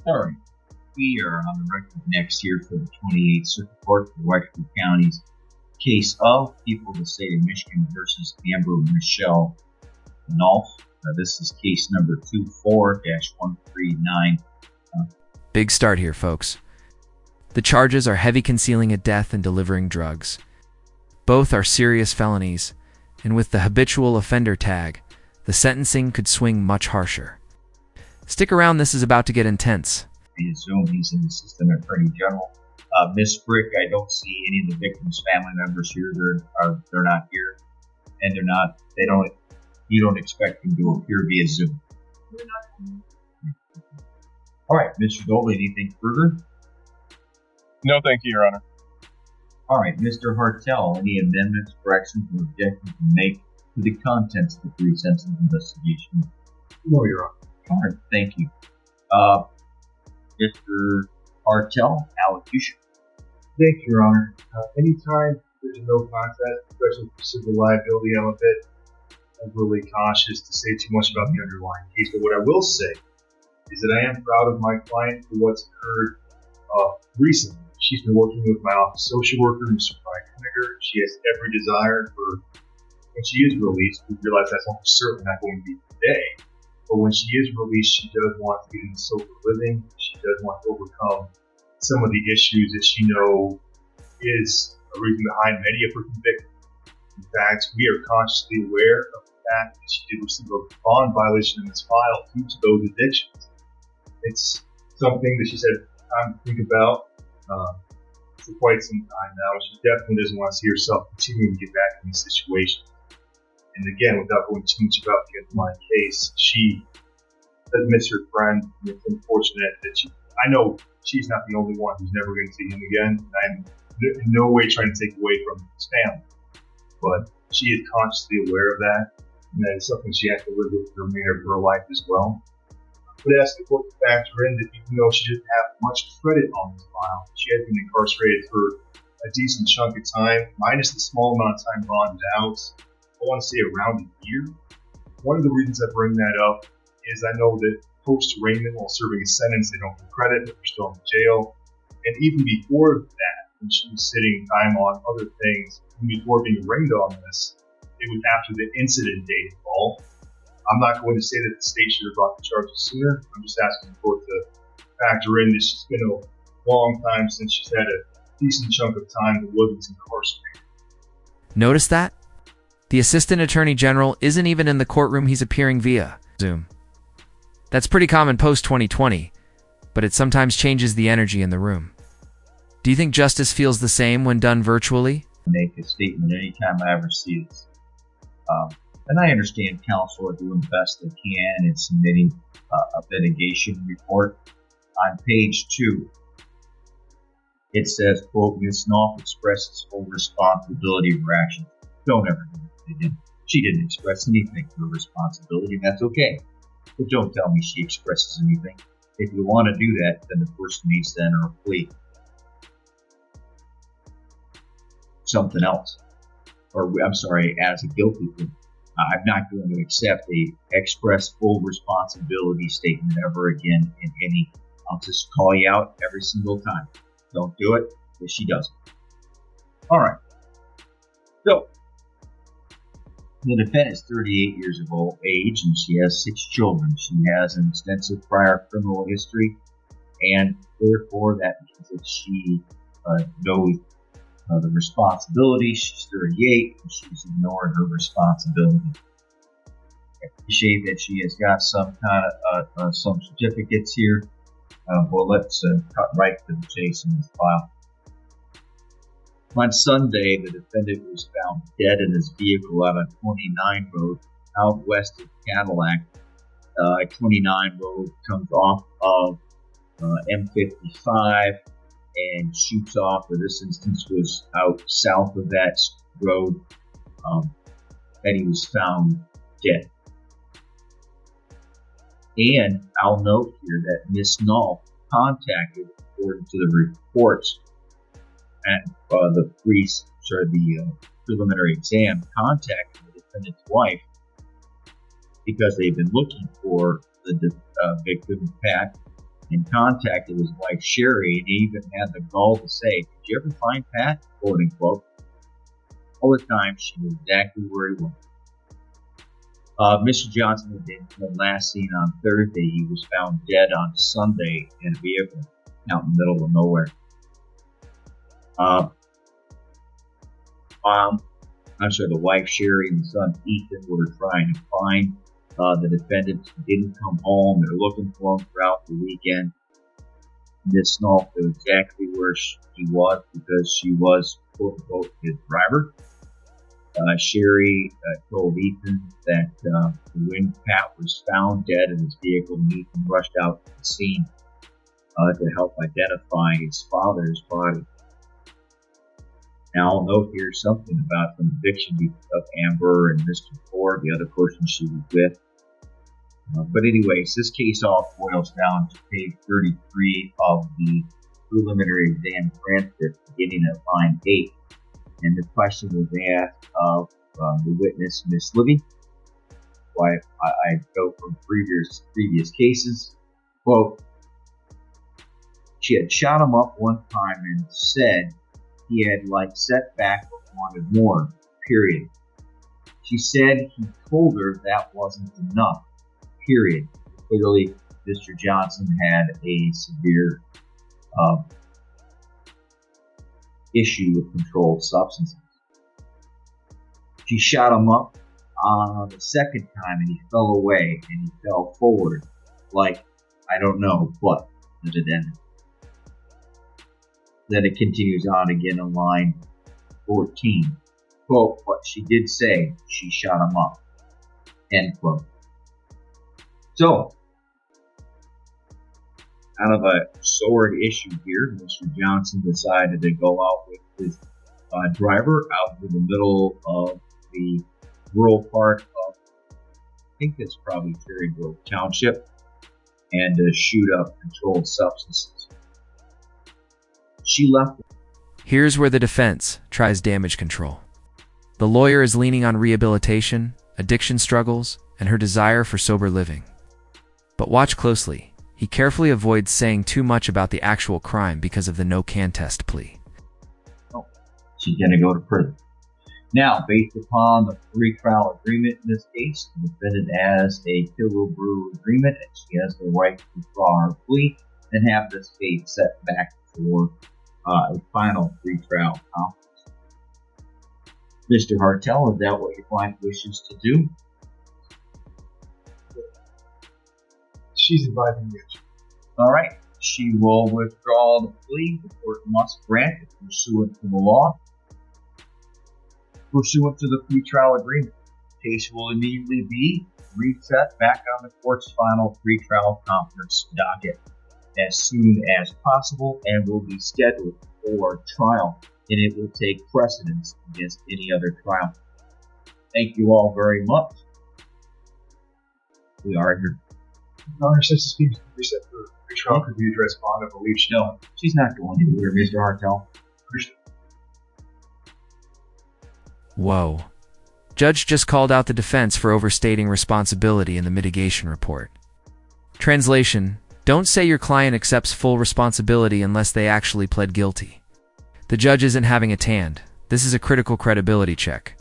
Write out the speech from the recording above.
All right. We are on the record next here for the 28th Circuit Court for Washington County's case of People of the State of Michigan versus Amber Michelle Nolf. This is case number 24-139. Big start here, folks. The charges are heavy concealing a death and delivering drugs. Both are serious felonies, and with the habitual offender tag, the sentencing could swing much harsher. Stick around, this is about to get intense. Zoom, he's an assistant attorney general. Miss Frick, I don't see any of the victims' family members here. They're not here, and you don't expect them to appear via Zoom. All right, Mr. Dolby, anything further? No, thank you, Your Honor. All right, Mr. Hartel, any amendments, corrections, or objections to make to the contents of the pre-sentence investigation? No, Your Honor. All right, thank you. Mr. Hartel, allocution. Thank you, Your Honor. Anytime there's a no contest, especially for civil liability, I'm a bit overly cautious to say too much about the underlying case. But what I will say is that I am proud of my client for what's occurred recently. She's been working with my office social worker, Mr. Brian Henniger. She has every desire for, when she is released, we realize that's almost certainly not going to be today. But when she is released, she does want to get into sober living. She does want to overcome some of the issues that she knows is a reason behind many of her convictions. In fact, we are consciously aware of the fact that she did receive a bond violation in this file due to those addictions. It's something that she said time to think about for quite some time now. She definitely doesn't want to see herself continuing to get back in these situations. And again, without going too much about the underlying case, she does miss her friend. And it's unfortunate that I know she's not the only one who's never going to see him again. And I'm in no way trying to take away from his family. But she is consciously aware of that. And that is something she has to live with for the remainder of her life as well. But ask the court to factor in that even though she doesn't have much credit on this file, she has been incarcerated for a decent chunk of time, minus the small amount of time bonded out. I want to say around a year. One of the reasons I bring that up is I know that post-arraignment, while serving a sentence, they don't get credit, but they're still in jail. And even before that, when she was sitting time on other things, before being arraigned on this, it was after the incident date involved. I'm not going to say that the state should have brought the charges sooner. I'm just asking the court to factor in that it's been a long time since she's had a decent chunk of time that wasn't incarcerated. Notice that? The Assistant Attorney General isn't even in the courtroom, he's appearing via Zoom. That's pretty common post-2020, but it sometimes changes the energy in the room. Do you think justice feels the same when done virtually? Make a statement anytime I ever see this. And I understand counsel are doing the best they can in submitting a mitigation report. On page 2, it says, quote, Ms. Knopf expresses full responsibility for actions. Don't ever do it. She didn't express anything for responsibility, and that's okay. But don't tell me she expresses anything. If you want to do that, then the person needs to enter a plea. Something else. Or, I'm sorry, as a guilty plea. I'm not going to accept a express full responsibility statement ever again in any. I'll just call you out every single time. Don't do it if she doesn't. All right. So, the defendant is 38 years of age and she has 6 children. She has an extensive prior criminal history, and therefore that means that she knows the responsibility. She's 38 and she's ignoring her responsibility. I appreciate that she has got some kind of some certificates here. Well, let's cut right to the chase in this file. On Sunday, the defendant was found dead in his vehicle on a 29 road out west of Cadillac. 29 road comes off of M55 and shoots off, or this instance was out south of that road, and he was found dead. And I'll note here that Miss Knopf contacted, according to the reports at the preliminary exam, contacted the defendant's wife because they've been looking for the victim, Pat, and contacted his wife Sherry, and even had the gall to say, "Did you ever find Pat?" quote unquote. All the time she knew exactly where he was. Mr. Johnson had been last seen on Thursday. He was found dead on Sunday in a vehicle out in the middle of nowhere. The wife Sherry and the son Ethan were trying to find the defendant who didn't come home. They're looking for him throughout the weekend. Miss Snow knew exactly where he was because she was, quote unquote, his driver. Sherry told Ethan that when Pat was found dead in his vehicle, Ethan rushed out to the scene to help identify his father's body. Now, I'll note here something about the conviction of Amber and Mr. Ford, the other person she was with. But anyways, this case all boils down to page 33 of the preliminary exam transcript, beginning at line 8. And the question was asked of the witness, Miss Libby. Why I go from previous cases. Quote, she had shot him up one time and said he had set back but wanted more, period. She said he told her that wasn't enough, period. Clearly, Mr. Johnson had a severe issue with controlled substances. She shot him up the second time and he fell away and he fell forward like, I don't know, but that it ended. Then it continues on again on line 14. Quote, but she did say she shot him up. End quote. So, out of a sword issue here, Mr. Johnson decided to go out with his driver out in the middle of the rural part of, I think that's probably Cherry Grove Township, and to shoot up controlled substances. She left. Here's where the defense tries damage control. The lawyer is leaning on rehabilitation, addiction struggles, and her desire for sober living. But watch closely. He carefully avoids saying too much about the actual crime because of the no contest plea. Oh, she's going to go to prison. Now, based upon the pretrial agreement in this case, the defendant has a Killebrew Agreement, and she has the right to withdraw her plea and have this case set back for a final pretrial conference. Mr. Hartel, is that what your client wishes to do? She's inviting you. All right. She will withdraw the plea. The court must grant it pursuant to the law. Pursuant to the pretrial agreement, the case will immediately be reset back on the court's final pretrial conference docket as soon as possible and will be scheduled for trial, and it will take precedence against any other trial. Thank you all very much. We are here. Honor, since this case is reset for pretrial, could you address bond? I believe she No, she's not going anywhere, Mr. Hartel. Whoa. Judge just called out the defense for overstating responsibility in the mitigation report. Translation: don't say your client accepts full responsibility unless they actually pled guilty. The judge isn't having a tanned. This is a critical credibility check.